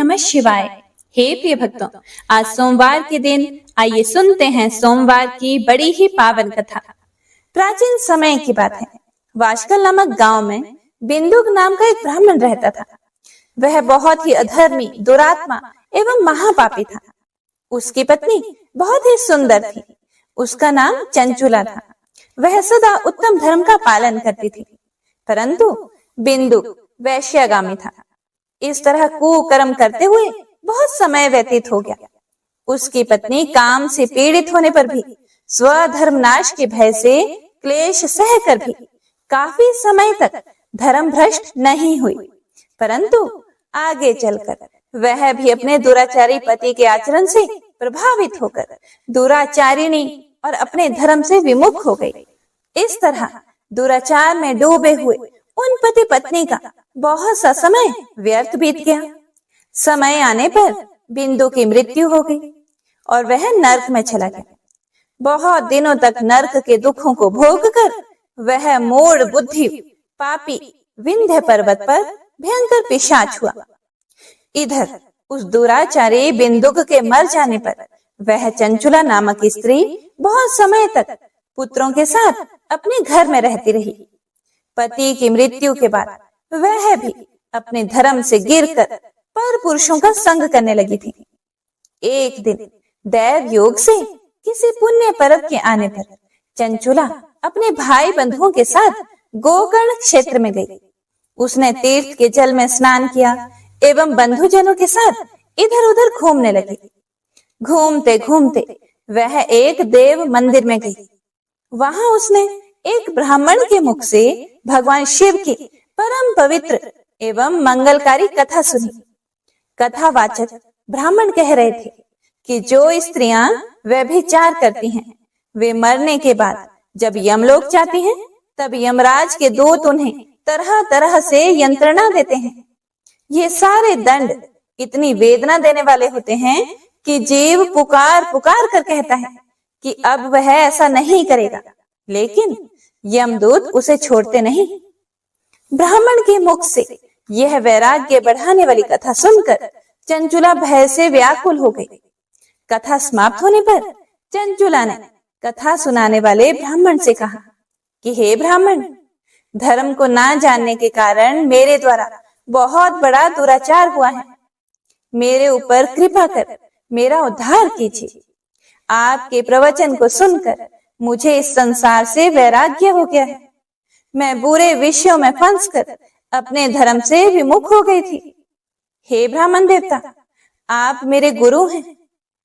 नमः शिवाय। हे प्रिय भक्तों, आज सोमवार के दिन आइए सुनते हैं सोमवार की बड़ी ही पावन कथा। प्राचीन समय की बात है। वाशकल नामक गांव में बिंदुक नाम का एक ब्राह्मण रहता था। वह बहुत ही अधर्मी, दुरात्मा एवं महापापी था। उसकी पत्नी बहुत ही सुंदर थी। उसका नाम चंचुला था। वह सदा उत्तम धर्म का पालन करती थी, परंतु बिंदुक वैश्यागामी था। इस तरह कुकर्म करते हुए बहुत समय व्यतीत हो गया। उसकी पत्नी काम से पीड़ित होने पर भी, स्वधर्म नाश के भय से क्लेश सहकर भी काफी समय तक धर्म भ्रष्ट नहीं हुई। परंतु आगे चलकर वह भी अपने दुराचारी पति के आचरण से प्रभावित होकर दुराचारिणी और अपने धर्म से विमुख हो गई। इस तरह दुराचार में डूबे हुए उन पति पत्नी का बहुत सा समय व्यर्थ बीत गया। समय आने पर बिंदु की मृत्यु हो गई और वह नर्क में चला गया। बहुत दिनों तक नर्क के दुखों को भोगकर वह मूढ़ बुद्धि पापी विंध्य पर्वत पर भयंकर पिशाच हुआ। इधर उस दुराचारी बिंदुक के मर जाने पर वह चंचुला नामक स्त्री बहुत समय तक पुत्रों के साथ अपने घर में रहती रही। पति की मृत्यु के बाद वह भी अपने धर्म से गिरकर पर पुरुषों का संग करने लगी थी। एक दिन दैव योग से किसी पुण्य पर्व के आने पर चंचुला अपने भाई बंधुओं के साथ गोकर्ण क्षेत्र में गई। उसने तीर्थ के जल में स्नान किया एवं बंधुजनों के साथ इधर उधर घूमने लगी। घूमते घूमते वह एक देव मंदिर में गई। वहां उसने एक ब्राह्मण के मुख से भगवान शिव की परम पवित्र एवं मंगलकारी कथा सुनी। कथावाचक ब्राह्मण कह रहे थे कि जो स्त्रियां व्यभिचार करती हैं, वे मरने के बाद जब यमलोक जाती हैं, तब यमराज के दूत उन्हें तरह तरह से यंत्रणा देते हैं। ये सारे दंड इतनी वेदना देने वाले होते हैं कि जीव पुकार पुकार कर कहता है कि अब वह ऐसा नहीं करेगा, लेकिन यमदूत उसे छोड़ते नहीं। ब्राह्मण के मुख से यह वैराग्य बढ़ाने वाली कथा सुनकर चंचुला भय से व्याकुल हो गई। कथा समाप्त होने पर चंचुला ने कथा सुनाने वाले ब्राह्मण से कहा कि हे ब्राह्मण, धर्म को ना जानने के कारण मेरे द्वारा बहुत बड़ा दुराचार हुआ है। मेरे ऊपर कृपा कर मेरा उद्धार कीजिए। आपके प्रवचन को सुनकर मुझे इस संसार से वैराग्य हो गया है। मैं बुरे विषयों में फंसकर अपने धर्म से विमुख हो गई थी। हे ब्राह्मण देवता, आप मेरे गुरु हैं,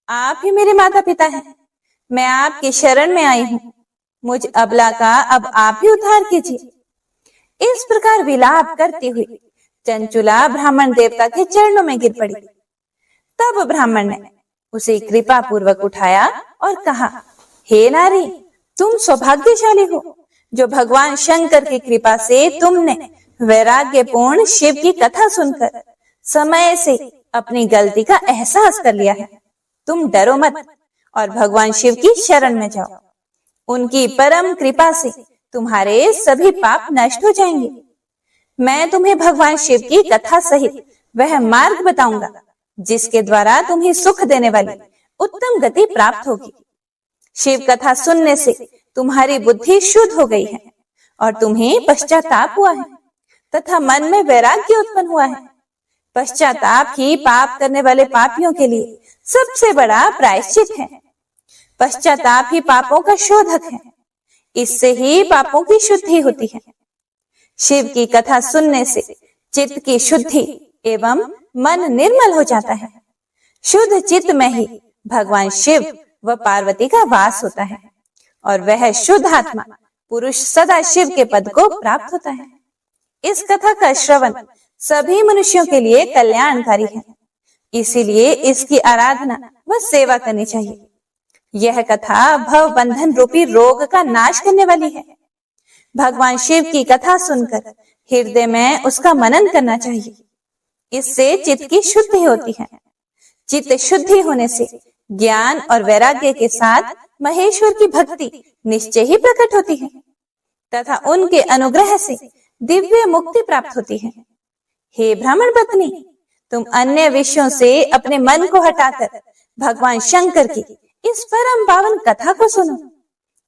आप ही मेरे माता पिता हैं। मैं आपकी शरण में आई हूँ। मुझ अबला का अब आप ही उद्धार कीजिए। इस प्रकार विलाप करती हुई चंचुला ब्राह्मण देवता के चरणों में गिर पड़ी। तब ब्राह्मण ने उसे कृपा पूर्वक उठाया और कहा, हे नारी, तुम सौभाग्यशाली हो जो भगवान शंकर की कृपा से तुमने वैराग्यपूर्ण शिव की कथा सुनकर समय से अपनी गलती का एहसास कर लिया है। तुम डरो मत और भगवान शिव की शरण में जाओ। उनकी परम कृपा से तुम्हारे सभी पाप नष्ट हो जाएंगे। मैं तुम्हें भगवान शिव की कथा सहित वह मार्ग बताऊंगा जिसके द्वारा तुम्हें सुख देने वाली उत्तम गति प्राप्त होगी। शिव कथा सुनने से तुम्हारी बुद्धि शुद्ध हो गई है और तुम्हें पश्चाताप हुआ है तथा मन में वैराग्य उत्पन्न हुआ है। पश्चाताप ही पाप करने वाले पापियों के लिए सबसे बड़ा प्रायश्चित है। पश्चाताप ही पापों का शोधक है। इससे ही पापों की शुद्धि होती है। शिव की कथा सुनने से चित्त की शुद्धि एवं मन निर्मल हो जाता है। शुद्ध चित्त में ही भगवान शिव व पार्वती का वास होता है और वह शुद्ध आत्मा पुरुष सदा शिव के पद को प्राप्त होता है। इस कथा का श्रवण सभी मनुष्यों के लिए कल्याणकारी है, इसीलिए इसकी आराधना व सेवा करनी चाहिए। यह कथा भव बंधन रूपी रोग का नाश करने वाली है। भगवान शिव की कथा सुनकर हृदय में उसका मनन करना चाहिए। इससे चित्त की शुद्धि होती है। चित्त शुद्धि होने से ज्ञान और वैराग्य के साथ महेश्वर की भक्ति निश्चय ही प्रकट होती है तथा उनके अनुग्रह से दिव्य मुक्ति प्राप्त होती है। हे ब्राह्मण पत्नी, तुम अन्य विषयों से अपने मन को हटाकर भगवान शंकर की इस परम पावन कथा को सुनो।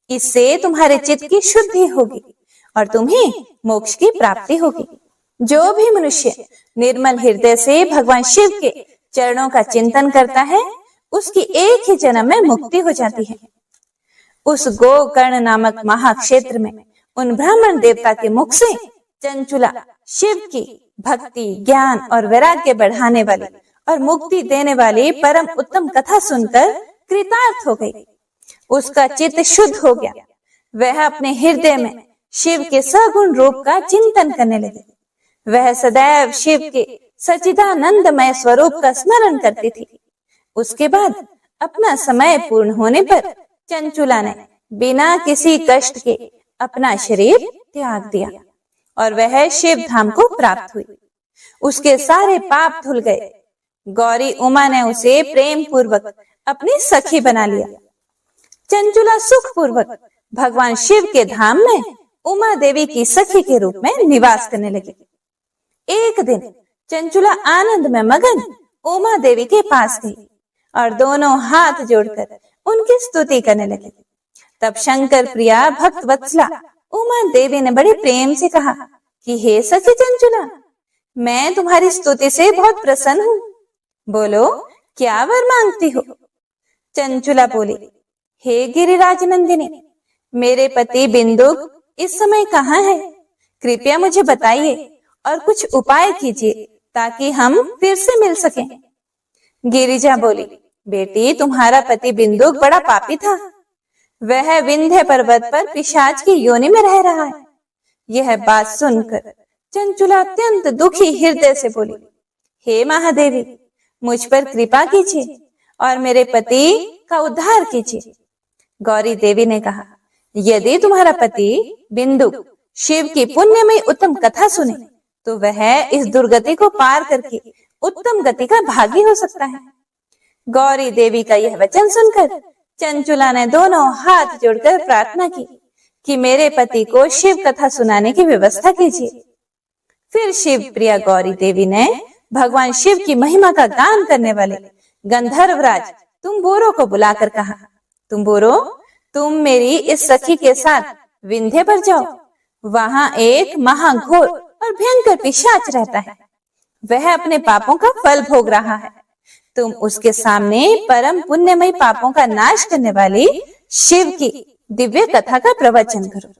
इससे तुम्हारे चित्त की शुद्धि होगी और तुम्हें मोक्ष की प्राप्ति होगी। जो भी मनुष्य निर्मल हृदय से भगवान शिव के चरणों का चिंतन करता है, उसकी एक ही जन्म में मुक्ति हो जाती है। उस गोकर्ण नामक महाक्षेत्र में उन ब्राह्मण देवता के मुख से चंचुला शिव की भक्ति, ज्ञान और वैराग्य बढ़ाने वाली और मुक्ति देने वाली परम उत्तम कथा सुनकर कृतार्थ हो गई। उसका चित्त शुद्ध हो गया। वह अपने हृदय में शिव के सगुण रूप का चिंतन करने लगी। वह सदैव शिव के सच्चिदानंदमय स्वरूप का स्मरण करती थी। उसके बाद अपना समय पूर्ण होने पर चंचुला ने बिना किसी कष्ट के अपना शरीर त्याग दिया और वह शिव धाम को प्राप्त हुई। उसके सारे पाप धुल गए। गौरी उमा ने उसे प्रेम पूर्वक अपनी सखी बना लिया। चंचुला सुख पूर्वक भगवान शिव के धाम में उमा देवी की सखी के रूप में निवास करने लगी। एक दिन चंचुला आनंद में मगन उमा देवी के पास गई और दोनों हाथ जोड़कर उनकी स्तुति करने लगी। तब शंकर प्रिया भक्त वत्सला उमा देवी ने बड़े प्रेम से कहा कि हे सखी चंचुला, मैं तुम्हारी स्तुति से बहुत प्रसन्न हूँ। बोलो, क्या वर मांगती हो? चंचुला बोली, हे गिरिराज नंदिनी, मेरे पति बिंदुक इस समय कहाँ है? कृपया मुझे बताइए और कुछ उपाय कीजिए ताकि हम फिर से मिल सकें। गिरिजा बोली, बेटी, तुम्हारा पति बिंदुक बड़ा पापी था। वह विंध्य पर्वत पर पिशाच की योनि में रह रहा है। यह बात सुनकर चंचुला अत्यंत दुखी हृदय से बोली, हे महादेवी, मुझ पर कृपा कीजिए और मेरे पति का उद्धार कीजिए। गौरी देवी ने कहा, यदि तुम्हारा पति बिंदुक शिव की पुण्यमयी उत्तम कथा सुने तो वह इस दुर्गति को पार करके उत्तम गति का भागी हो सकता है। गौरी देवी का यह वचन सुनकर चंचुला ने दोनों हाथ जोड़कर प्रार्थना की कि मेरे पति को शिव कथा सुनाने की व्यवस्था कीजिए। फिर शिव प्रिया गौरी देवी ने भगवान शिव की महिमा का गान करने वाले गंधर्वराज तुम्बोरो को बुलाकर कहा, तुम्बोरो, तुम मेरी इस सखी के साथ विंध्य पर जाओ। वहां एक महाघोर और भयंकर पिशाच रहता है। वह अपने पापों का फल भोग रहा है। तुम उसके सामने परम पुण्यमयी पापों का नाश करने वाली शिव की दिव्य कथा का प्रवचन करो।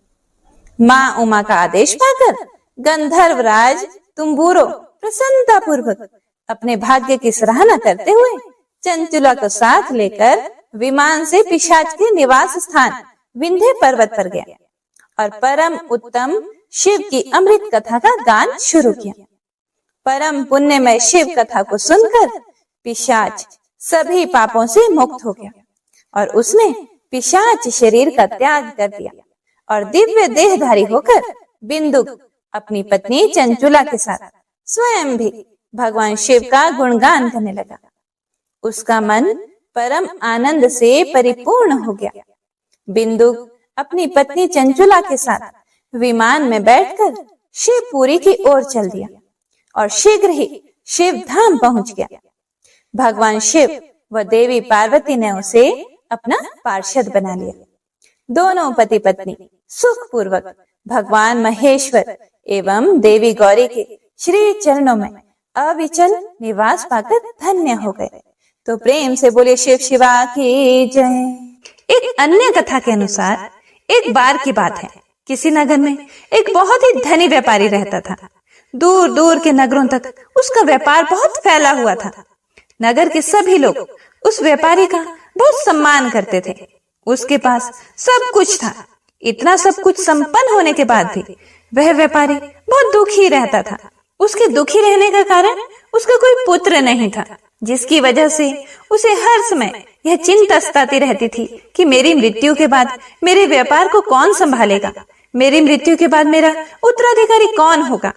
माँ उमा का आदेश पाकर गंधर्वराज तुम्बुरो प्रसन्नता पूर्वक अपने भाग्य की सराहना करते हुए चंचुला को साथ लेकर विमान से पिशाच के निवास स्थान विंध्य पर्वत पर गया और परम उत्तम शिव की अमृत कथा का गान शुरू किया। परम पुण्यमय शिव कथा को सुनकर पिशाच सभी पापों से मुक्त हो गया और उसने पिशाच शरीर का त्याग कर दिया और दिव्य देहधारी होकर बिंदुक अपनी पत्नी चंचुला के साथ स्वयं भी भगवान शिव का गुणगान करने लगा। उसका मन परम आनंद से परिपूर्ण हो गया। बिंदुक अपनी पत्नी चंचुला के साथ विमान में बैठकर शिवपुरी की ओर चल दिया और शीघ्र ही शिव धाम पहुंच गया। भगवान शिव व देवी पार्वती ने उसे अपना पार्षद बना लिया। दोनों पति पत्नी सुख पूर्वक भगवान महेश्वर एवं देवी गौरी के श्री चरणों में अविचल निवास पाकर धन्य हो गए। तो प्रेम से बोले शिव शिवा की जय। एक अन्य कथा के अनुसार एक बार की बात है, किसी नगर में एक बहुत ही धनी व्यापारी रहता था। दूर दूर के नगरों तक उसका व्यापार बहुत फैला हुआ था। नगर के सभी लोग उस व्यापारी का बहुत सम्मान करते थे। उसके पास सब कुछ था। इतना सब कुछ संपन्न होने के बाद भी वह व्यापारी बहुत दुखी रहता था। उसके दुखी रहने का कारण उसका कोई पुत्र नहीं था, जिसकी वजह से उसे हर समय यह चिंता सताती रहती थी कि मेरी मृत्यु के बाद मेरे व्यापार को कौन संभालेगा, मेरी मृत्यु के बाद मेरा उत्तराधिकारी कौन होगा।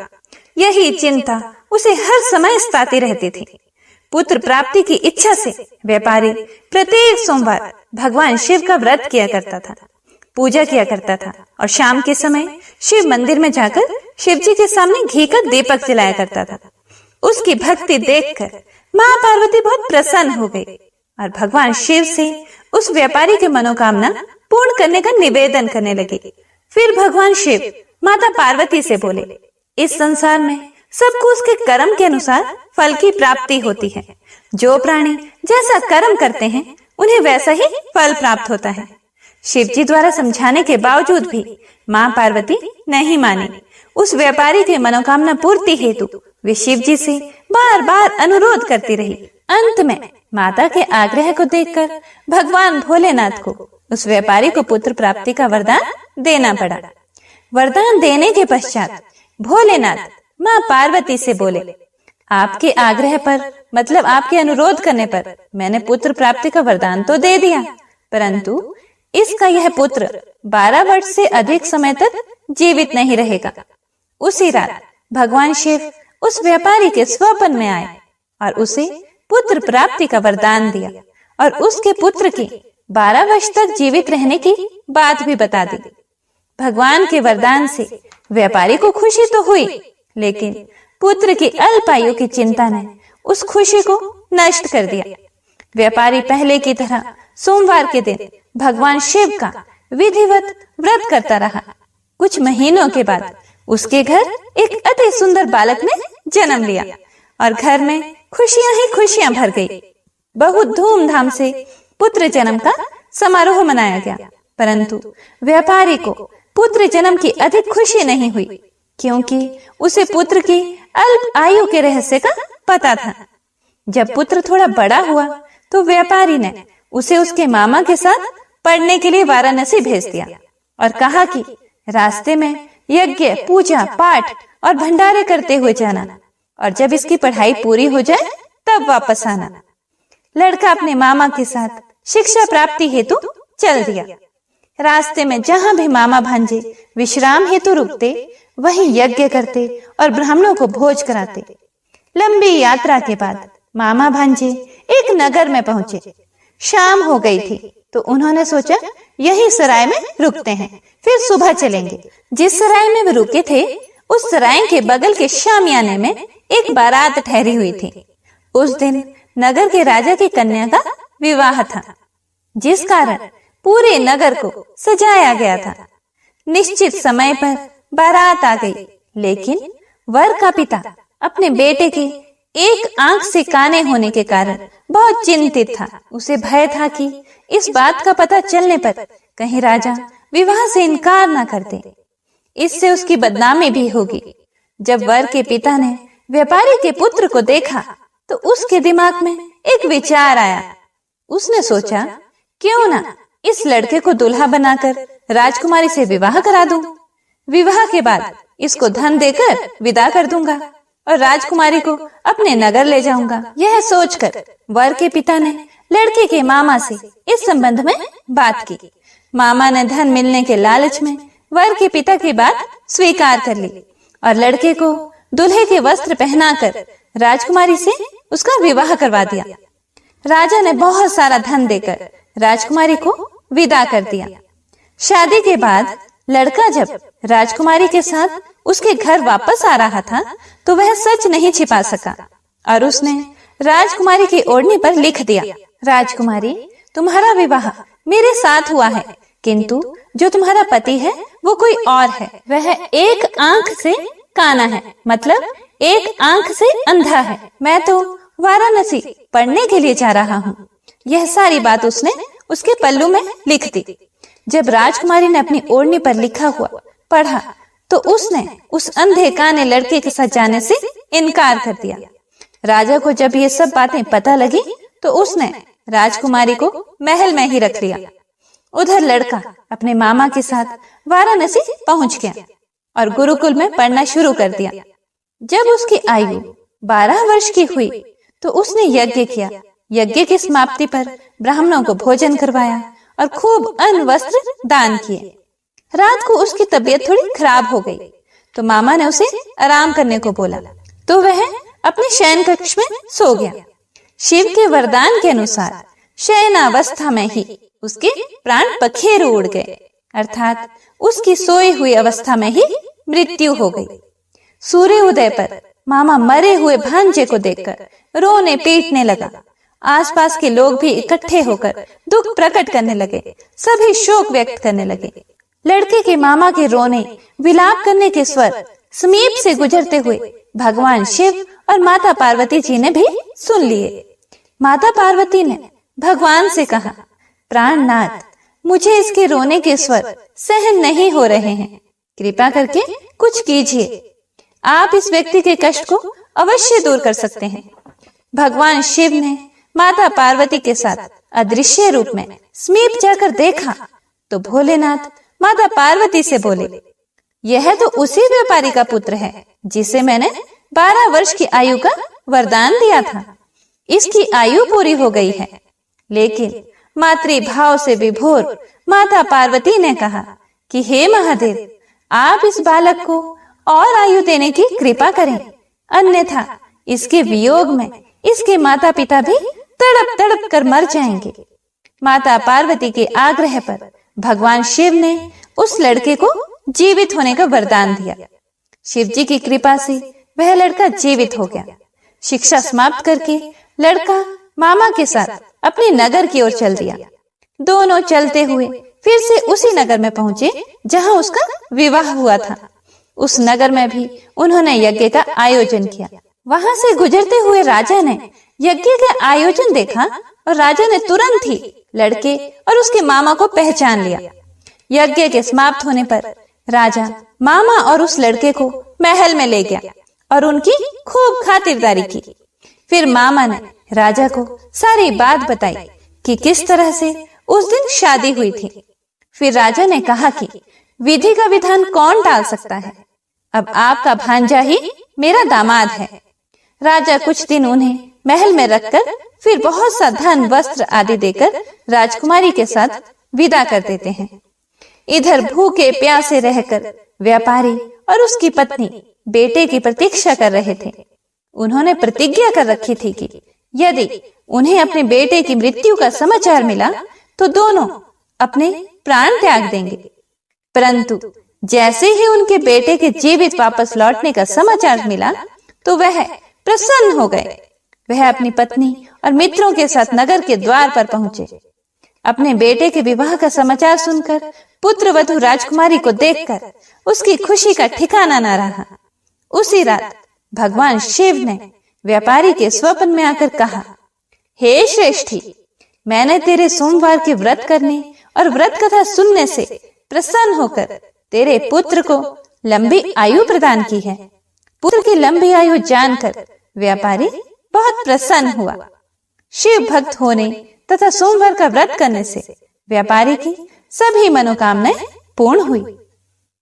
यही चिंता उसे हर समय सताती रहती थी। पुत्र प्राप्ति की इच्छा से व्यापारी प्रत्येक सोमवार भगवान शिव का व्रत किया करता था, पूजा किया करता था और शाम के समय शिव मंदिर में जाकर शिव जी के सामने घी का दीपक जलाया करता था। उसकी भक्ति देखकर माँ पार्वती बहुत प्रसन्न हो गई और भगवान शिव से उस व्यापारी की मनोकामना पूर्ण करने का निवेदन करने लगी। फिर भगवान शिव माता पार्वती से बोले, इस संसार में सबको उसके कर्म के अनुसार फल की प्राप्ति होती है। जो प्राणी जैसा कर्म करते हैं उन्हें वैसा ही फल प्राप्त होता है। शिव जी द्वारा समझाने के बावजूद भी माँ पार्वती नहीं मानी। उस व्यापारी के मनोकामना पूर्ति हेतु वे शिव जी से बार बार अनुरोध करती रही। अंत में माता के आग्रह को देखकर भगवान भोलेनाथ को उस व्यापारी को पुत्र प्राप्ति का वरदान देना पड़ा। वरदान देने के पश्चात भोलेनाथ माँ पार्वती से बोले, आपके आग्रह पर मतलब आपके अनुरोध करने पर मैंने पुत्र प्राप्ति का वरदान तो दे दिया, परंतु इसका यह पुत्र 12 वर्ष से अधिक समय तक जीवित नहीं रहेगा। उसी रात भगवान शिव उस व्यापारी के स्वप्न में आए और उसे पुत्र प्राप्ति का वरदान दिया और उसके पुत्र की 12 वर्ष तक जीवित रहने की बात भी बता दी। भगवान के वरदान से व्यापारी को खुशी तो हुई, लेकिन पुत्र की अल्पायु की चिंता ने उस खुशी को नष्ट कर दिया। व्यापारी पहले की तरह सोमवार के दिन भगवान शिव का विधिवत व्रत करता रहा। कुछ महीनों के बाद उसके घर एक अति सुंदर बालक ने जन्म लिया और घर में खुशियां ही खुशियां भर गई। बहुत धूमधाम से पुत्र जन्म का समारोह मनाया गया, परंतु व्यापारी को पुत्र जन्म की अधिक खुशी नहीं हुई, क्योंकि उसे पुत्र की अल्प आयु के रहस्य का पता था। जब पुत्र थोड़ा बड़ा हुआ तो व्यापारी ने उसे उसके मामा के साथ पढ़ने के लिए वाराणसी भेज दिया और कहा कि रास्ते में यज्ञ, पूजा, पाठ और भंडारे करते हुए जाना और जब इसकी पढ़ाई पूरी हो जाए तब वापस आना। लड़का अपने मामा के साथ शिक्षा प्राप्ति हेतु चल दिया। रास्ते में जहां भी मामा भांजे विश्राम हेतु रुकते, वहीं यज्ञ करते और ब्राह्मणों को भोज कराते। लंबी यात्रा के बाद मामा भांजे एक नगर में पहुंचे। शाम हो गई थी तो उन्होंने सोचा यही सराय में रुकते हैं, फिर सुबह चलेंगे। जिस सराय में वे रुके थे उस सराय के बगल के शामियाने में एक बारात ठहरी हुई थी। उस दिन नगर के राजा की कन्या का विवाह था, जिस कारण पूरे नगर को सजाया गया था। निश्चित समय पर बारात आ गई, लेकिन वर का पिता अपने बेटे के एक आंख से काने होने के कारण बहुत चिंतित था। उसे भय था कि इस बात का पता चलने पर कहीं राजा विवाह से इनकार न कर दे, इससे उसकी बदनामी भी होगी। जब वर के पिता ने व्यापारी के पुत्र को देखा तो उसके दिमाग में एक विचार आया। उसने सोचा, क्यों ना इस लड़के को दूल्हा बनाकर राजकुमारी से विवाह करा दूं। विवाह के बाद इसको धन देकर विदा कर दूंगा और राजकुमारी को अपने नगर ले जाऊंगा। यह सोचकर वर के पिता ने लड़के के मामा से इस संबंध में बात की। मामा ने धन मिलने के लालच में वर के पिता की बात स्वीकार कर ली और लड़के को दूल्हे के वस्त्र पहनाकर राजकुमारी से उसका विवाह करवा दिया। राजा ने बहुत सारा धन देकर राजकुमारी को विदा कर दिया। शादी के बाद लड़का जब राजकुमारी के साथ उसके घर वापस आ रहा था तो वह सच नहीं छिपा सका और उसने राजकुमारी की ओढ़नी पर लिख दिया, राजकुमारी, तुम्हारा विवाह मेरे साथ हुआ है, किंतु जो तुम्हारा पति है वो कोई और है। वह एक आंख से काना है, मतलब एक आंख से अंधा है। मैं तो वाराणसी पढ़ने के लिए जा रहा हूँ। यह सारी बात उसने उसके पल्लू में लिख दी। जब राजकुमारी ने अपनी ओढ़नी पर लिखा हुआ पढ़ा तो उसने उस अंधे काने लड़के के साथ जाने से इनकार कर दिया। राजा को जब ये सब बातें पता लगी तो उसने राजकुमारी को महल में ही रख लिया। उधर लड़का अपने मामा के साथ वाराणसी पहुंच गया और गुरुकुल में पढ़ना शुरू कर दिया। जब उसकी आयु 12 वर्ष की हुई तो उसने यज्ञ किया। यज्ञ की समाप्ति पर ब्राह्मणों को भोजन करवाया और खूब अन्न वस्त्र दान किए। रात को उसकी तबीयत थोड़ी खराब हो गई तो मामा ने उसे आराम करने को बोला तो वह अपने शयन कक्ष में सो गया। शिव के वरदान के अनुसार शयनावस्था में ही उसके प्राण पखेरु उड़ गए, अर्थात उसकी सोई हुई अवस्था में ही मृत्यु हो गई। सूर्य उदय पर मामा मरे हुए भांजे को देखकर रोने पीटने लगा। आसपास के लोग भी इकट्ठे होकर दुख प्रकट करने लगे। सभी शोक व्यक्त करने लगे। लड़के के मामा के रोने विलाप करने के स्वर समीप से गुजरते हुए भगवान शिव और माता पार्वती जी ने भी सुन लिए। माता पार्वती ने भगवान से कहा, प्राणनाथ, मुझे इसके रोने के स्वर सहन नहीं हो रहे हैं, कृपा करके कुछ कीजिए। आप इस व्यक्ति के कष्ट को अवश्य दूर कर सकते हैं। भगवान शिव ने माता पार्वती के साथ अदृश्य रूप में समीप जाकर देखा तो भोलेनाथ माता पार्वती से बोले, यह तो उसी व्यापारी का पुत्र है जिसे मैंने 12 वर्ष की आयु का वरदान दिया था। इसकी आयु पूरी हो गई है। लेकिन मातृभाव से विभोर माता पार्वती ने कहा कि हे महादेव, आप इस बालक को और आयु देने की कृपा करें, अन्यथा इसके वियोग में इसके माता पिता भी तड़प तड़प कर मर जाएंगे। माता पार्वती के आग्रह पर भगवान शिव ने उस लड़के को जीवित होने का वरदान दिया। शिव जी की कृपा से वह लड़का जीवित हो गया। शिक्षा समाप्त करके लड़का मामा के साथ अपने नगर की ओर चल दिया। दोनों चलते हुए फिर से उसी नगर में पहुंचे जहां उसका विवाह हुआ था। उस नगर में भी उन्होंने यज्ञ का आयोजन किया। वहां से गुजरते हुए राजा ने यज्ञ का आयोजन देखा और राजा ने तुरंत ही लड़के और उसके मामा को पहचान लिया। यज्ञ के समाप्त होने पर राजा मामा और उस लड़के को महल में ले गया और उनकी खूब खातिरदारी की। फिर मामा ने राजा को सारी बात बताई कि किस तरह से उस दिन शादी हुई थी। फिर राजा ने कहा कि विधि का विधान कौन टाल सकता है, अब आपका भांजा ही मेरा दामाद है। राजा कुछ दिन उन्हें महल में रखकर फिर बहुत सा धन वस्त्र आदि देकर राजकुमारी के साथ विदा कर देते हैं। इधर भूखे प्यासे रहकर व्यापारी और उसकी पत्नी बेटे की प्रतीक्षा कर रहे थे। उन्होंने प्रतिज्ञा कर रखी थी कि यदि उन्हें अपने बेटे की मृत्यु का समाचार मिला तो दोनों अपने प्राण त्याग देंगे। परंतु जैसे ही उनके बेटे के जीवित वापस लौटने का समाचार मिला तो वह प्रसन्न हो गए। वह अपनी पत्नी और मित्रों के साथ नगर के द्वार पर पहुंचे। अपने बेटे के विवाह का समाचार सुनकर पुत्रवधू राजकुमारी को देखकर उसकी खुशी का ठिकाना न रहा। उसी रात भगवान शिव ने व्यापारी के स्वप्न में आकर कहा, हे श्रेष्ठी, मैंने तेरे सोमवार के व्रत करने और व्रत कथा सुनने से प्रसन्न होकर तेरे पुत्र को लंबी आयु प्रदान की है। पुत्र की लंबी आयु जानकर व्यापारी बहुत प्रसन्न हुआ। शिव भक्त होने तथा सोमवार का व्रत करने से व्यापारी की सभी मनोकामनाएं पूर्ण हुई।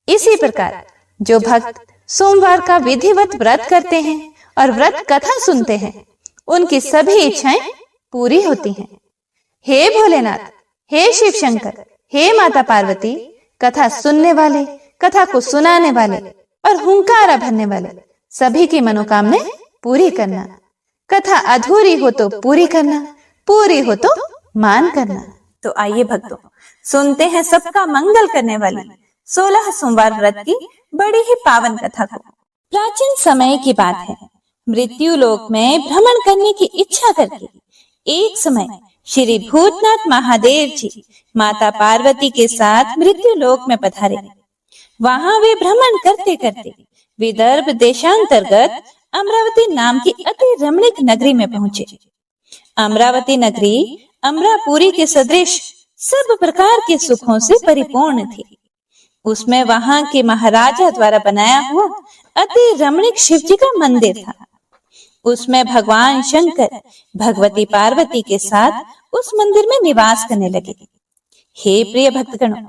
इसी प्रकार जो भक्त सोमवार का विधिवत व्रत करते हैं और व्रत कथा सुनते हैं, उनकी सभी इच्छाएं पूरी होती हैं। हे भोलेनाथ, हे शिव शंकर, हे माता पार्वती, कथा सुनने वाले, कथा को सुनाने वाले और हुंकारा भरने वाले सभी की मनोकामनाएं पूरी करना। कथा अधूरी हो तो पूरी करना, पूरी हो तो मान करना। तो आइए भक्तों, सुनते हैं सबका मंगल करने वाली 16 सोमवार व्रत की बड़ी ही पावन कथा को। प्राचीन समय की बात है। मृत्यु लोक में भ्रमण करने की इच्छा करके एक समय श्री भूतनाथ महादेव जी माता पार्वती के साथ मृत्यु लोक में पधारे। वहां वे भ्रमण करते करते विदर्भ देशांतर्गत अमरावती नाम की अति रमणीक नगरी में पहुंचे। अमरावती नगरी अमरापुरी के सदृश सब प्रकार के सुखों से परिपूर्ण थी। उसमें वहां के महाराजा द्वारा बनाया हुआ अति रमणीक शिव जी का मंदिर था। उसमें भगवान शंकर भगवती पार्वती के साथ उस मंदिर में निवास करने लगे। हे प्रिय भक्तगणों,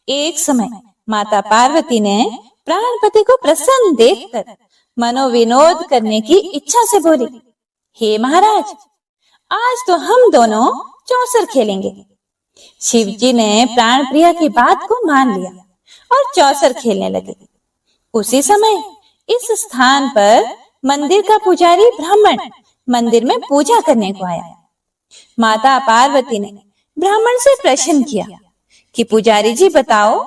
एक समय माता पार्वती ने प्राणपति को प्रसन्न देखकर मनोविनोद करने की इच्छा से बोली, हे महाराज, आज तो हम दोनों चौसर खेलेंगे। शिव जी ने प्राण प्रिया की बात को मान लिया और चौसर खेलने लगे। उसी समय इस स्थान पर मंदिर का पुजारी ब्राह्मण मंदिर में पूजा करने को आया। माता पार्वती ने ब्राह्मण से प्रश्न किया कि पुजारी जी बताओ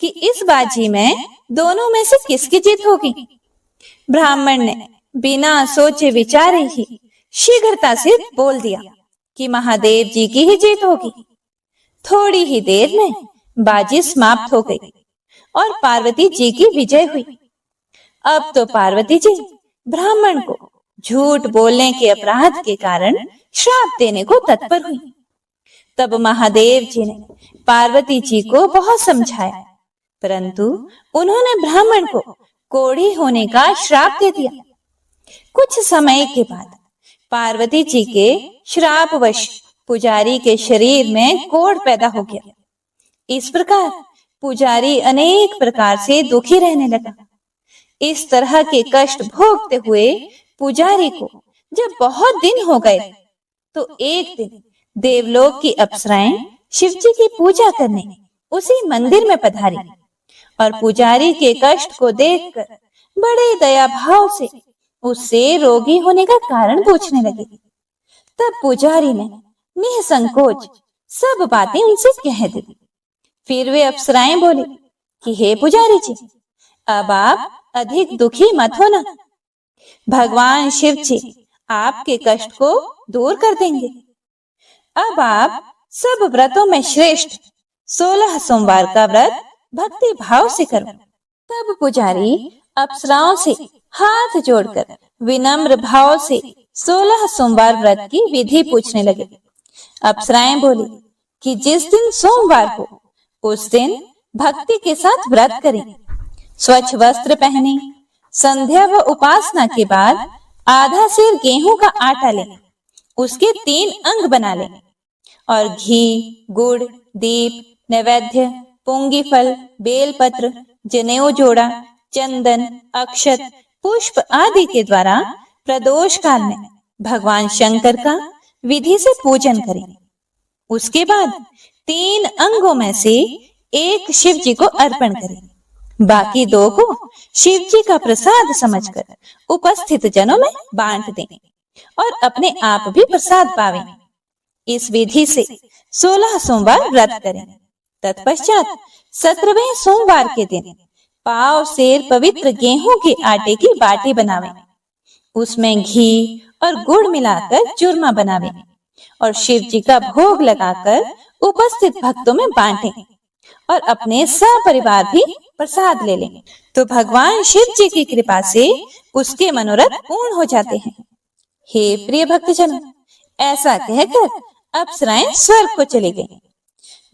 कि इस बाजी में दोनों में से किसकी जीत होगी। ब्राह्मण ने बिना सोचे विचारे ही शीघ्रता से बोल दिया कि महादेव जी की ही जीत होगी। थोड़ी ही देर में बाजी समाप्त हो गई और पार्वती जी की विजय हुई। अब तो पार्वती जी ब्राह्मण को झूठ बोलने के अपराध के कारण श्राप देने को तत्पर हुई। तब महादेव जी ने पार्वती जी को बहुत समझाया, परंतु उन्होंने ब्राह्मण को कोढ़ी होने का श्राप दे दिया। कुछ समय के बाद पार्वती जी के श्रापवश पुजारी के शरीर में कोढ़ पैदा हो गया। इस प्रकार पुजारी अनेक प्रकार से दुखी रहने लगा। इस तरह के कष्ट भोगते हुए पुजारी को जब बहुत दिन हो गए तो एक दिन देवलोक की अप्सराएं शिवजी की पूजा करने उसी मंदिर में पधारी और पुजारी के कष्ट को देखकर बड़े दया भाव से उससे रोगी होने का कारण पूछने लगे। तब पुजारी ने निसंकोच सब बातें उनसे कह दी। फिर वे अप्सराएं बोली कि हे पुजारी जी, अब आप अधिक दुखी मत होना। भगवान शिव जी आपके कष्ट को दूर कर देंगे। अब आप सब व्रतों में श्रेष्ठ 16 सोमवार का व्रत भक्ति भाव से करो। तब पुजारी अप्सराओं से हाथ जोड़कर विनम्र भाव से 16 सोमवार व्रत की विधि पूछने लगे। अप्सराएं बोली कि जिस दिन सोमवार हो उस दिन भक्ति के साथ व्रत करें, स्वच्छ वस्त्र पहने, संध्या व उपासना के बाद आधा सेर गेहूं का आटा लें, उसके 3 अंग बना लें और घी, गुड़, दीप, नैवेद्य, पुंगी फल, बेलपत्र, जनेऊ जोड़ा, चंदन, अक्षत, पुष्प आदि के द्वारा प्रदोष काल में भगवान शंकर का विधि से पूजन करें। उसके बाद 3 अंगों में से एक शिव जी को अर्पण करें, बाकी 2 को शिव जी का प्रसाद समझकर उपस्थित जनों में बांट दें और अपने आप भी प्रसाद पावें। इस विधि से 16 सोमवार व्रत करें। तत्पश्चात 17वें सोमवार के दिन पाव सेर पवित्र गेहूं के आटे की बाटी बनावें, उसमें घी और गुड़ मिलाकर चूरमा बनावें और शिव जी का भोग लगाकर उपस्थित भक्तों में बांटें और अपने सपरिवार भी प्रसाद ले लें। तो भगवान शिव जी की कृपा से उसके मनोरथ पूर्ण हो जाते हैं। हे प्रिय भक्तजनों, ऐसा कहकर अप्सराएं स्वर्ग को चली गईं।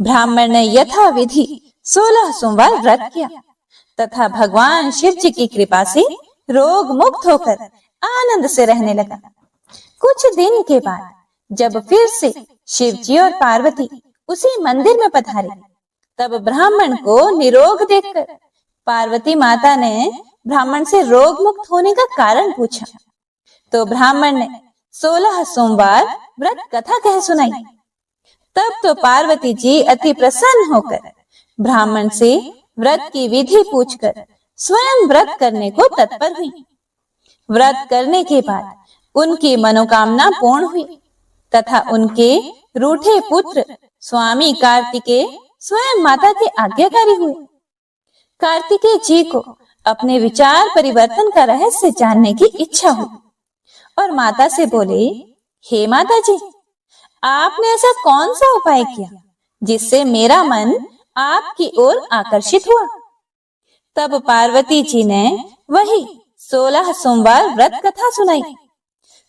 ब्राह्मण ने यथा विधि 16 सोमवार व्रत किया तथा भगवान शिव जी की कृपा से रोग मुक्त होकर आनंद से रहने लगा। कुछ दिन के बाद जब फिर से शिव जी और पार्वती उसी मंदिर में पधारे, तब ब्राह्मण को निरोग देखकर पार्वती माता ने ब्राह्मण से रोग मुक्त होने का कारण पूछा। तो ब्राह्मण ने 16 सोमवार व्रत कथा कह सुनाई। तब तो पार्वती जी अति प्रसन्न होकर ब्राह्मण से व्रत की विधि पूछकर स्वयं व्रत करने को तत्पर हुई। व्रत करने के बाद उनकी मनोकामना पूर्ण हुई तथा उनके रूठे पुत्र स्वामी कार्तिकेय स्वयं माता के आज्ञाकारी हुए। कार्तिकेय जी को अपने विचार परिवर्तन का रहस्य जानने की इच्छा हुई और माता से बोले, हे माता जी, आपने ऐसा कौन सा उपाय किया जिससे मेरा मन आपकी ओर आकर्षित हुआ? तब पार्वती जी ने वही 16 सोमवार व्रत कथा सुनाई।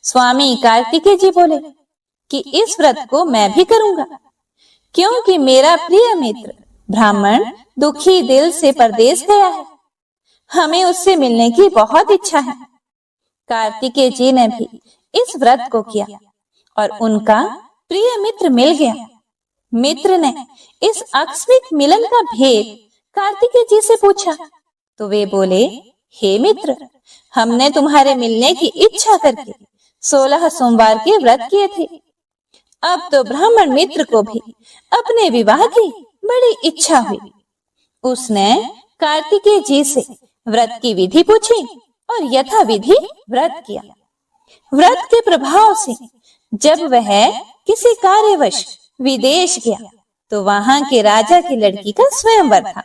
स्वामी कार्तिकेय जी बोले कि इस व्रत को मैं भी करूंगा, क्योंकि मेरा प्रिय मित्र ब्राह्मण दुखी दिल से परदेश गया है, हमें उससे मिलने की बहुत इच्छा है। कार्तिकेय जी ने भी इस व्रत को किया और उनका प्रिय मित्र मिल गया। मित्र ने इस आकस्मिक मिलन का भेद कार्तिकेय जी से पूछा तो वे बोले, हे मित्र, हमने तुम्हारे मिलने की इच्छा करके 16 सोमवार के व्रत किए थे। अब तो ब्राह्मण मित्र को भी अपने विवाह की बड़ी इच्छा हुई। उसने कार्तिकेय जी से व्रत की विधि पूछी और यथा विधि व्रत किया। व्रत के प्रभाव से जब वह किसी कार्यवश विदेश गया तो वहां के राजा की लड़की का स्वयंवर था।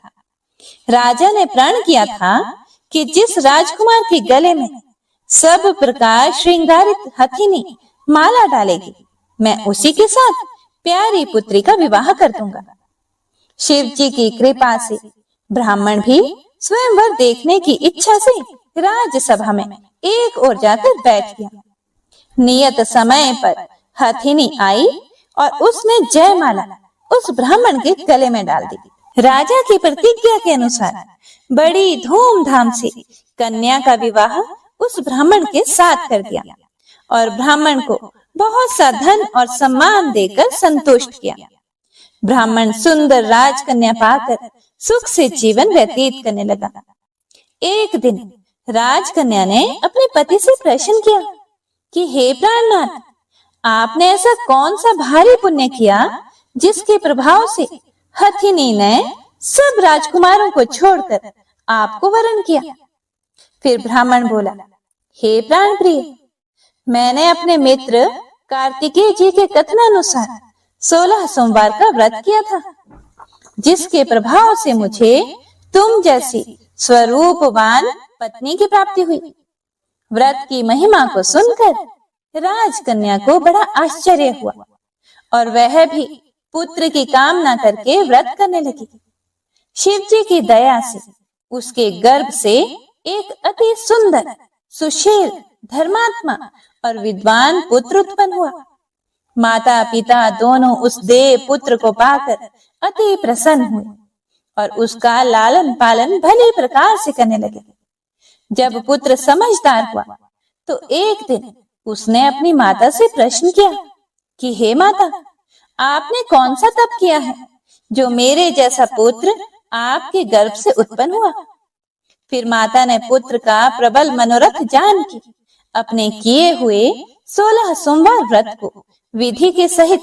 राजा ने प्रण किया था कि जिस राजकुमार के गले में सब प्रकार श्रृंगारित हथिनी माला डालेगी, मैं उसी के साथ प्यारी पुत्री का विवाह कर दूंगा। शिव जी की कृपा से ब्राह्मण भी स्वयंवर देखने की इच्छा से राजसभा में एक ओर जाकर बैठ गया। नियत समय पर हथिनी आई और उसने जयमाला उस ब्राह्मण के गले में डाल दी। राजा की प्रतिज्ञा के अनुसार बड़ी धूमधाम से कन्या का विवाह उस ब्राह्मण के साथ कर दिया और ब्राह्मण को बहुत सा धन और सम्मान देकर संतुष्ट किया। ब्राह्मण सुंदर राजकन्या पाकर सुख से जीवन व्यतीत करने लगा। एक दिन राजकन्या ने अपने पति से प्रश्न किया कि हे प्राणनाथ, आपने ऐसा कौन सा भारी पुण्य किया जिसके प्रभाव से हथिनी ने सब राजकुमारों को छोड़कर आपको वरण किया। फिर ब्राह्मण बोला, हे प्राण प्रिय, मैंने अपने मित्र कार्तिकेय जी के कथनानुसार 16 सोमवार का व्रत किया था, जिसके प्रभाव से मुझे तुम जैसी स्वरूपवान पत्नी की प्राप्ति हुई। व्रत की महिमा को सुनकर राजकन्या को बड़ा आश्चर्य हुआ और वह भी पुत्र की कामना करके व्रत करने लगी। शिव जी की दया से उसके गर्भ से एक अति सुंदर, सुशील, धर्मात्मा और विद्वान पुत्र उत्पन्न हुआ। माता पिता दोनों उस देव पुत्र को पाकर अति प्रसन्न हुए और उसका लालन पालन भली प्रकार से करने लगे। जब पुत्र समझदार हुआ तो एक दिन उसने अपनी माता से प्रश्न किया कि हे माता, आपने कौन सा तप किया है जो मेरे जैसा पुत्र आपके गर्भ से उत्पन्न हुआ। फिर माता ने पुत्र का प्रबल मनोरथ जान के अपने किए हुए 16 सोमवार व्रत को विधि के सहित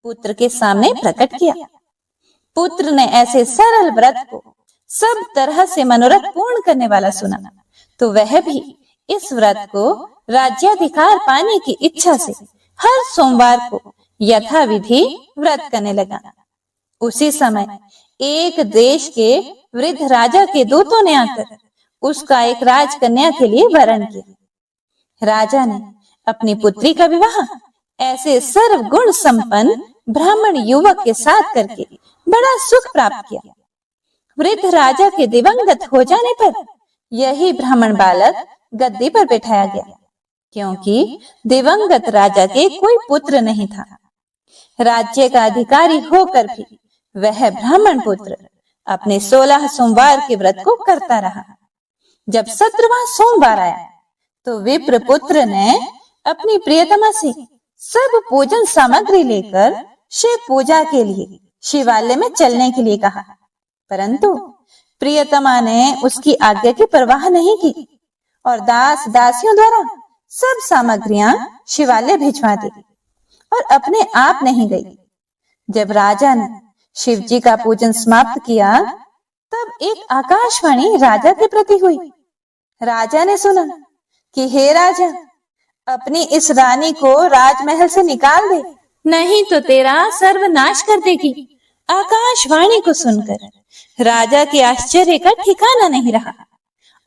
पुत्र के सामने प्रकट किया। पुत्र ने ऐसे सरल व्रत को सब तरह से मनोरथ पूर्ण करने वाला सुना तो वह भी इस व्रत को राज्याधिकार पाने की इच्छा से हर सोमवार को यथाविधि व्रत करने लगा। उसी समय एक देश के वृद्ध राजा के दूतों ने आकर उसका एक राजकन्या के लिए वरण किया। राजा ने अपनी पुत्री का विवाह ऐसे सर्वगुण संपन्न ब्राह्मण युवक के साथ करके बड़ा सुख प्राप्त किया। वृद्ध राजा के दिवंगत हो जाने पर यही ब्राह्मण बालक गद्दी पर बैठाया गया, क्योंकि दिवंगत राजा के कोई पुत्र नहीं था। राज्य का अधिकारी होकर भी वह ब्राह्मण पुत्र अपने 16 सोमवार के व्रत को करता रहा। जब 17वां सोमवार आया तो विप्र पुत्र ने अपनी प्रियतमा से सब पूजन सामग्री लेकर शिव पूजा के लिए शिवालय में चलने के लिए कहा, परंतु प्रियतमा ने उसकी आज्ञा की परवाह नहीं की और दास दासियों द्वारा सब सामग्रियां शिवालय भिजवा दी और अपने आप नहीं गई। जब राजा ने शिव जी का पूजन समाप्त किया तब एक आकाशवाणी राजा के प्रति हुई। राजा ने सुना कि हे राजा, अपनी इस रानी को राजमहल से निकाल दे, नहीं तो तेरा सर्वनाश कर देगी। आकाशवाणी को सुनकर राजा के आश्चर्य का ठिकाना नहीं रहा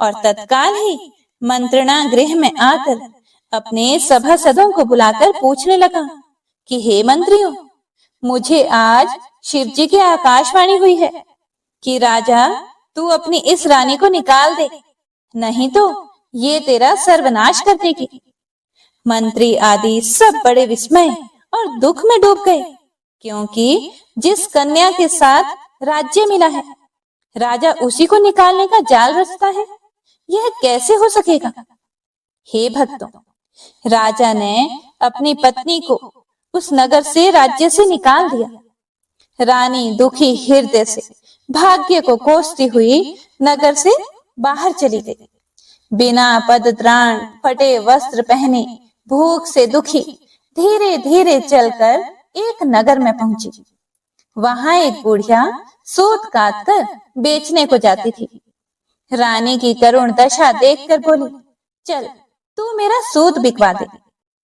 और तत्काल ही मंत्रणा गृह में आकर अपने सभासदों को बुलाकर पूछने लगा कि हे मंत्रियों, मुझे आज शिव जी की आकाशवाणी हुई है कि राजा तू अपनी इस रानी को निकाल दे, नहीं तो ये तेरा सर्वनाश कर देगी। मंत्री आदि सब बड़े विस्मय और दुख में डूब गए, क्योंकि जिस कन्या के साथ राज्य मिला है राजा उसी को निकालने का जाल रचता है, यह कैसे हो सकेगा। हे भक्तों, राजा ने अपनी पत्नी को उस नगर से राज्य से निकाल दिया। रानी दुखी हृदय से भाग्य को कोसती हुई नगर से बाहर चली गई। बिना पदत्राण, फटे वस्त्र पहने, भूख से दुखी धीरे धीरे चलकर एक नगर में पहुंची। वहां एक बुढ़िया सूत काट कर बेचने को जाती थी। रानी की करुण दशा देखकर बोली, चल तू मेरा सूत बिकवा दे,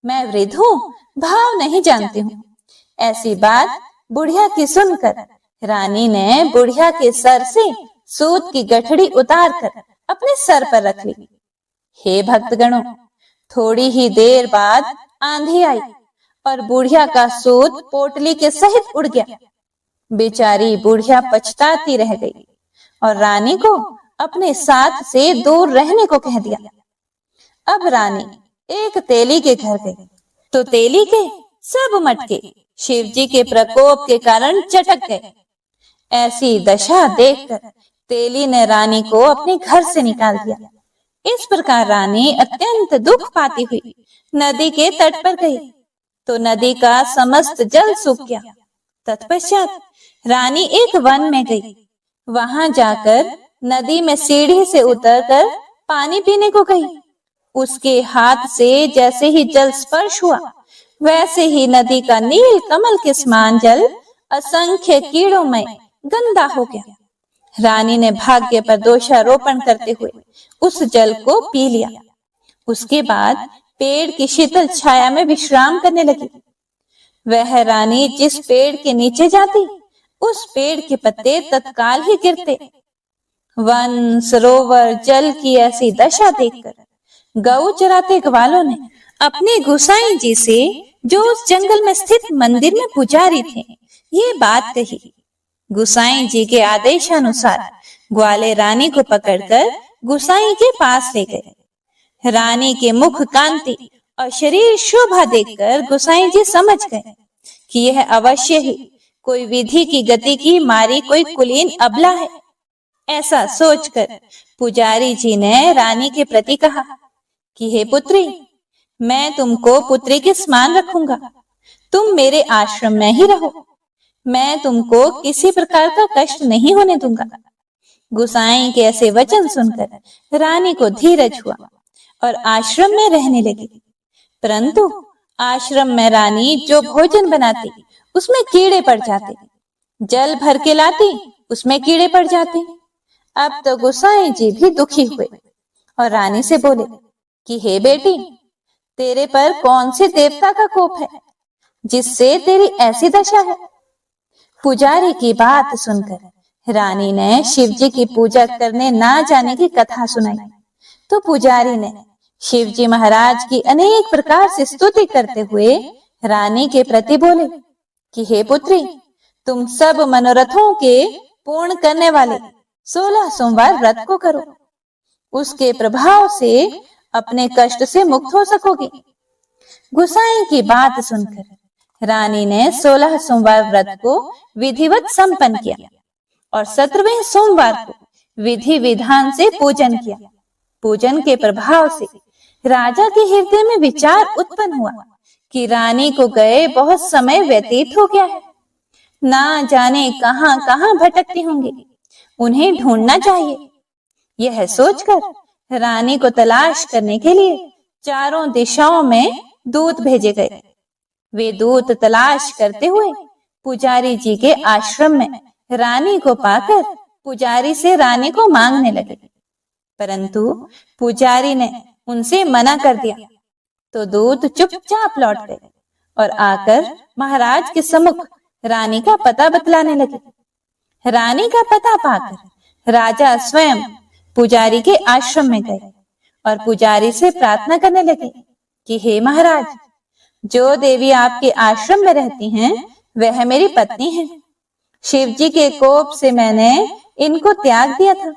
मैं वृद्ध हूँ, भाव नहीं जानती हूँ। ऐसी बात बुढ़िया की सुनकर रानी ने बुढ़िया के सर से सूत की गठड़ी उतार कर अपने सर पर रख ली। हे भक्तगणों, थोड़ी ही देर बाद आंधी आई और बुढ़िया का सूत पोटली के सहित उड़ गया। बेचारी बुढ़िया पछताती रह गई और रानी को अपने साथ से दूर रहने को कह दिया। अब रानी एक तेली के घर गई तो तेली के सब मटके शिव जी के प्रकोप के कारण चटक गए। ऐसी दशा देखकर तेली ने रानी को अपने घर से निकाल दिया। इस प्रकार रानी अत्यंत दुख पाती हुई नदी के तट पर गई तो नदी का समस्त जल सूख गया। तत्पश्चात रानी एक वन में गई। वहां जाकर नदी में सीढ़ी से उतरकर पानी पीने को गई। उसके हाथ से जैसे ही जल स्पर्श हुआ वैसे ही नदी का नील कमल के समान जल असंख्य कीड़ों में गंदा हो गया। रानी ने भाग्य पर दोषारोपण करते हुए उस जल को पी लिया। उसके बाद पेड़ की शीतल छाया में विश्राम करने लगी। वह रानी जिस पेड़ के नीचे जाती उस पेड़ के पत्ते तत्काल ही गिरते। वन सरोवर जल की ऐसी दशा देखकर गौ चराते ग्वालों ने अपने गोसाई जी से, जो उस जंगल में स्थित मंदिर में पुजारी थे, ये बात कही। गोसाई जी के आदेशानुसार ग्वाले रानी को पकड़कर गोसाई के पास ले गए। रानी के मुख कांति और शरीर शोभा देखकर गोसाई जी समझ गए कि यह अवश्य ही कोई विधि की गति की मारी कोई कुलीन अबला है। ऐसा सोचकर पुजारी जी ने रानी के प्रति कहा कि हे पुत्री, मैं तुमको पुत्री के समान रखूंगा। तुम मेरे आश्रम में ही रहो। मैं तुमको किसी प्रकार का कष्ट नहीं होने दूंगा। गोसाई के ऐसे वचन सुनकर रानी को धीरज हुआ और आश्रम में रहने लगी। परंतु आश्रम में रानी जो भोजन बनाती उसमें कीड़े पड़ जाते, जल भर के लाती उसमें कीड़े पड़ जाते। अब तो गोसाई जी भी दुखी हुए और रानी से बोले कि हे बेटी, तेरे पर कौन से देवता का कोप है जिससे तेरी ऐसी दशा है। पुजारी की बात सुनकर रानी ने शिव जी की पूजा करने ना जाने की कथा सुनाई तो पुजारी ने शिव जी महाराज की अनेक प्रकार से स्तुति करते हुए रानी के प्रति बोले कि हे पुत्री, तुम सब मनोरथों के पूर्ण करने वाले 16 सोमवार व्रत को करो। उसके प्रभाव से अपने कष्ट से मुक्त हो सकोगी। गोसाई की बात सुनकर रानी ने 16 सोमवार व्रत को विधिवत संपन्न किया और 17वें सोमवार को विधि विधान से पूजन किया। पूजन के प्रभाव से राजा के हृदय में विचार उत्पन्न हुआ कि रानी को गए बहुत समय व्यतीत हो गया है, ना जाने कहां कहां भटकती होंगी, उन्हें ढूंढना चाहिए। यह सोचकर रानी को तलाश करने के लिए चारों दिशाओं में दूत भेजे गए। वे दूत तलाश करते हुए पुजारी जी के आश्रम में रानी को पाकर पुजारी से रानी को मांगने लगे, परंतु पुजारी ने उनसे मना कर दिया तो दूत चुपचाप लौट गए और आकर महाराज के सम्मुख रानी का पता बतलाने लगे। रानी का पता पाकर राजा स्वयं पुजारी के आश्रम में गए और पुजारी से प्रार्थना करने लगे कि हे महाराज, जो देवी आपके आश्रम में रहती हैं वह मेरी पत्नी है। शिव जी के कोप से मैंने इनको त्याग दिया था।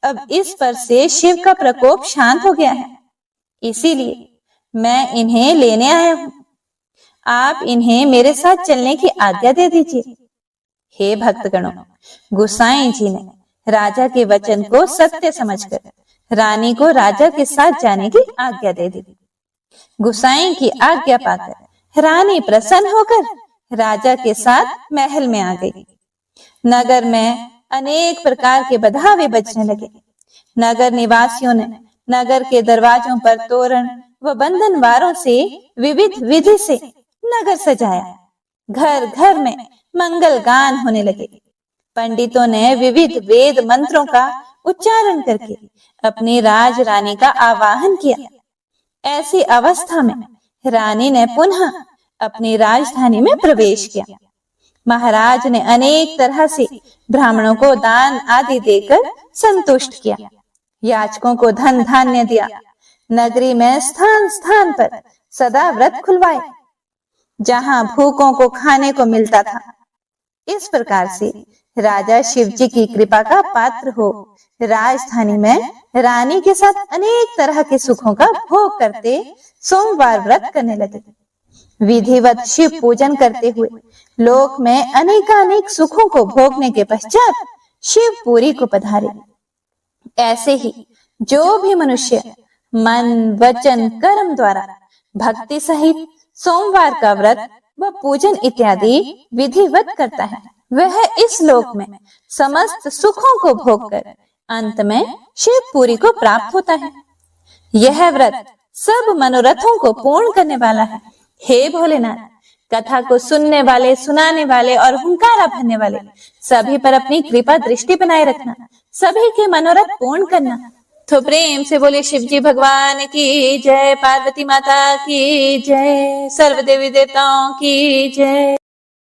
अब इस पर से शिव का प्रकोप शांत हो गया है, इसीलिए मैं इन्हें लेने आया हूं। आप इन्हें मेरे साथ चलने की आज्ञा दे दीजिए। हे भक्तगणों, गोसाई जी ने राजा के वचन को सत्य समझकर रानी को राजा के साथ जाने की आज्ञा दे दी। गोसाई की आज्ञा पाकर रानी प्रसन्न होकर राजा के साथ महल में आ गई। नगर में अनेक प्रकार के बधावे बजने लगे। नगर निवासियों ने नगर के दरवाजों पर तोरण व बंधनवारों से विविध विधि से नगर सजाया। घर घर में मंगल गान होने लगे। पंडितों ने विविध वेद मंत्रों का उच्चारण करके अपनी राज रानी का आवाहन किया। ऐसी अवस्था में रानी ने पुनः अपनी राजधानी में प्रवेश किया। महाराज ने अनेक तरह से ब्राह्मणों को दान आदि देकर संतुष्ट किया। याचकों को धन धान्य दिया। नगरी में स्थान स्थान पर सदा व्रत खुलवाए, जहां भूखों को खाने को मिलता था। इस प्रकार से राजा शिव जी की कृपा का पात्र हो राजधानी में रानी के साथ अनेक तरह के सुखों का भोग करते सोमवार व्रत करने लगे। विधिवत शिव पूजन करते हुए लोक में अनेकानेक सुखों को भोगने के पश्चात शिवपुरी को पधारे। ऐसे ही जो भी मनुष्य मन वचन कर्म द्वारा भक्ति सहित सोमवार का व्रत व पूजन इत्यादि विधिवत करता है, वह इस लोक में समस्त सुखों को भोगकर अंत में शिवपुरी को प्राप्त होता है। यह व्रत सब मनोरथों को पूर्ण करने वाला है। हे भोलेनाथ, कथा को सुनने वाले, सुनाने वाले और हुंकारा भरने वाले सभी पर अपनी कृपा दृष्टि बनाए रखना, सभी के मनोरथ पूर्ण करना। तो प्रेम से बोले शिव जी भगवान की जय, पार्वती माता की जय, सर्व देवी देवताओं की जय।